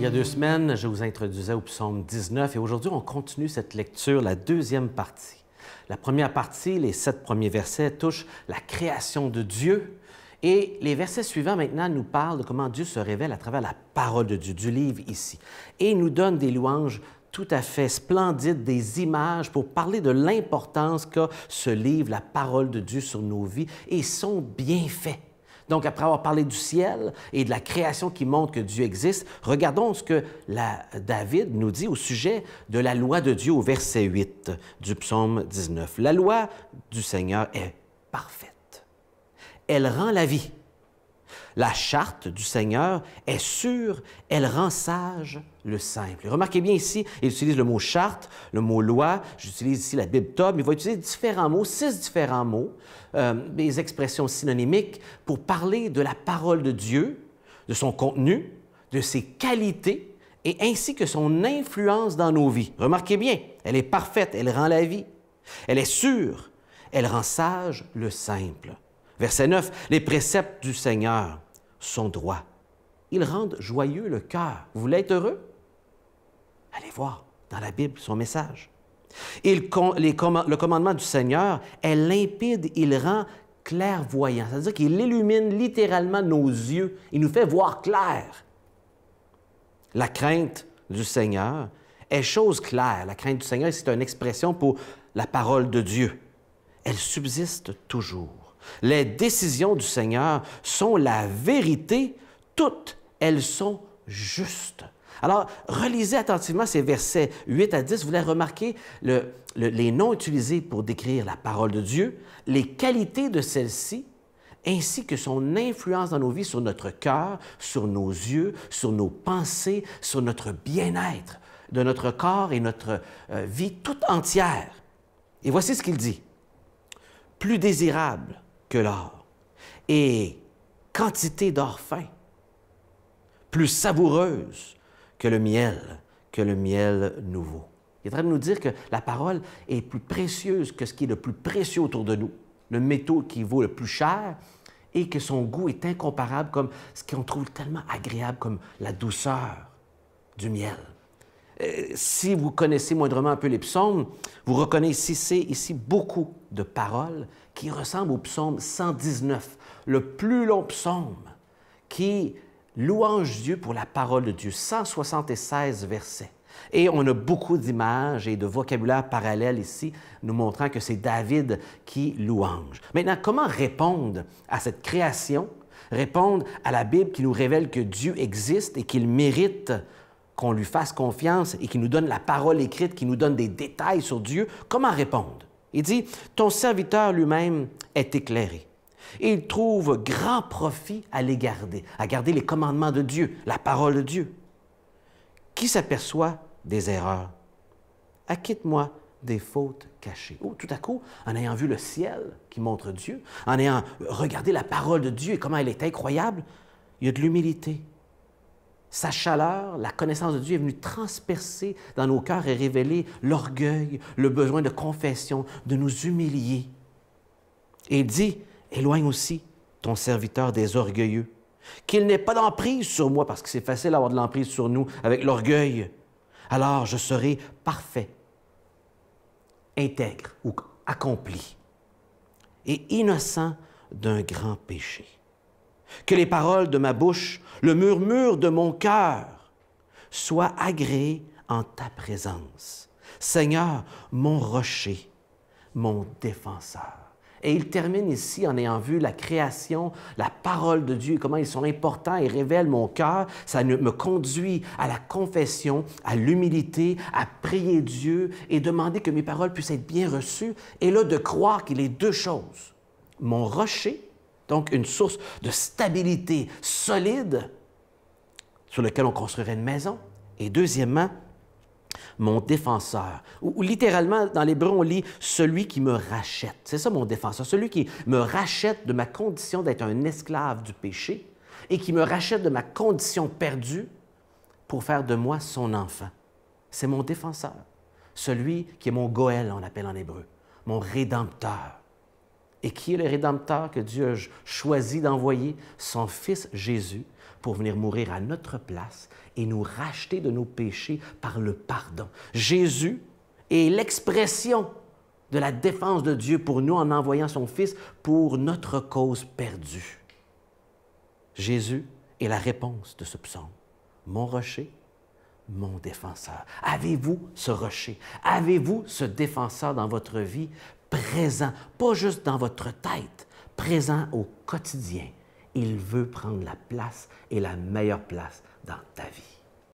y a 2 semaines, je vous introduisais au psaume 19 et aujourd'hui, on continue cette lecture, la deuxième partie. La première partie, les 7 premiers versets, touchent la création de Dieu et les versets suivants maintenant nous parlent de comment Dieu se révèle à travers la parole de Dieu, du livre ici. Et il nous donne des louanges tout à fait splendides, des images pour parler de l'importance qu'a ce livre, la parole de Dieu sur nos vies et son bienfait. Donc, après avoir parlé du ciel et de la création qui montre que Dieu existe, regardons ce que David nous dit au sujet de la loi de Dieu au verset 8 du psaume 19. La loi du Seigneur est parfaite. Elle rend la vie. La charte du Seigneur est sûre, elle rend sage le simple. Remarquez bien ici, il utilise le mot charte, le mot loi, j'utilise ici la Bible Tob, mais il va utiliser différents mots, 6 différents mots, des expressions synonymiques pour parler de la parole de Dieu, de son contenu, de ses qualités et ainsi que son influence dans nos vies. Remarquez bien, elle est parfaite, elle rend la vie. Elle est sûre, elle rend sage le simple. Verset 9, les préceptes du Seigneur sont droits. Ils rendent joyeux le cœur. Vous voulez être heureux? Allez voir dans la Bible son message. Le commandement du Seigneur est limpide, il rend clairvoyant. C'est-à-dire qu'il illumine littéralement nos yeux. Il nous fait voir clair. La crainte du Seigneur est chose claire. La crainte du Seigneur, c'est une expression pour la parole de Dieu. Elle subsiste toujours. Les décisions du Seigneur sont la vérité, toutes elles sont justes. Alors, relisez attentivement ces versets 8 à 10. Vous allez remarquer les noms utilisés pour décrire la parole de Dieu, les qualités de celle-ci, ainsi que son influence dans nos vies sur notre cœur, sur nos yeux, sur nos pensées, sur notre bien-être de notre corps et notre vie toute entière. Et voici ce qu'il dit. Plus désirable que l'or et quantité d'or fin, plus savoureuse que le miel nouveau. Il est en train de nous dire que la parole est plus précieuse que ce qui est le plus précieux autour de nous, le métaux qui vaut le plus cher, et que son goût est incomparable comme ce qu'on trouve tellement agréable comme la douceur du miel. Si vous connaissez moindrement un peu les psaumes, vous reconnaissez ici beaucoup de paroles qui ressemblent au psaume 119, le plus long psaume qui louange Dieu pour la parole de Dieu, 176 versets. Et on a beaucoup d'images et de vocabulaire parallèle ici, nous montrant que c'est David qui louange. Maintenant, comment répondre à cette création, répondre à la Bible qui nous révèle que Dieu existe et qu'il mérite qu'on lui fasse confiance et qui nous donne la parole écrite, qui nous donne des détails sur Dieu? Comment répondre? Il dit, « Ton serviteur lui-même est éclairé. Et il trouve grand profit à les garder, à garder les commandements de Dieu, la parole de Dieu. Qui s'aperçoit des erreurs? Acquitte-moi des fautes cachées. » Oh, tout à coup, en ayant vu le ciel qui montre Dieu, en ayant regardé la parole de Dieu et comment elle est incroyable, il y a de l'humilité. Sa chaleur, la connaissance de Dieu est venue transpercer dans nos cœurs et révéler l'orgueil, le besoin de confession, de nous humilier. Et il dit, éloigne aussi ton serviteur des orgueilleux, qu'il n'ait pas d'emprise sur moi, parce que c'est facile d'avoir de l'emprise sur nous avec l'orgueil. Alors je serai parfait, intègre ou accompli et innocent d'un grand péché. Que les paroles de ma bouche, le murmure de mon cœur soient agréés en ta présence. Seigneur, mon rocher, mon défenseur. Et il termine ici en ayant vu la création, la parole de Dieu, comment ils sont importants et révèlent mon cœur. Ça me conduit à la confession, à l'humilité, à prier Dieu et demander que mes paroles puissent être bien reçues. Et là, de croire qu'il est 2 choses. Mon rocher, donc une source de stabilité solide sur laquelle on construirait une maison. Et deuxièmement, mon défenseur. Ou littéralement, dans l'hébreu, on lit « celui qui me rachète ». C'est ça mon défenseur, celui qui me rachète de ma condition d'être un esclave du péché et qui me rachète de ma condition perdue pour faire de moi son enfant. C'est mon défenseur, celui qui est mon Goël, on appelle en hébreu, mon rédempteur. Et qui est le Rédempteur que Dieu a choisi d'envoyer? Son Fils Jésus, pour venir mourir à notre place et nous racheter de nos péchés par le pardon. Jésus est l'expression de la défense de Dieu pour nous en envoyant son Fils pour notre cause perdue. Jésus est la réponse de ce psaume. Mon rocher, mon défenseur. Avez-vous ce rocher? Avez-vous ce défenseur dans votre vie présent, pas juste dans votre tête, présent au quotidien? Il veut prendre la place et la meilleure place dans ta vie.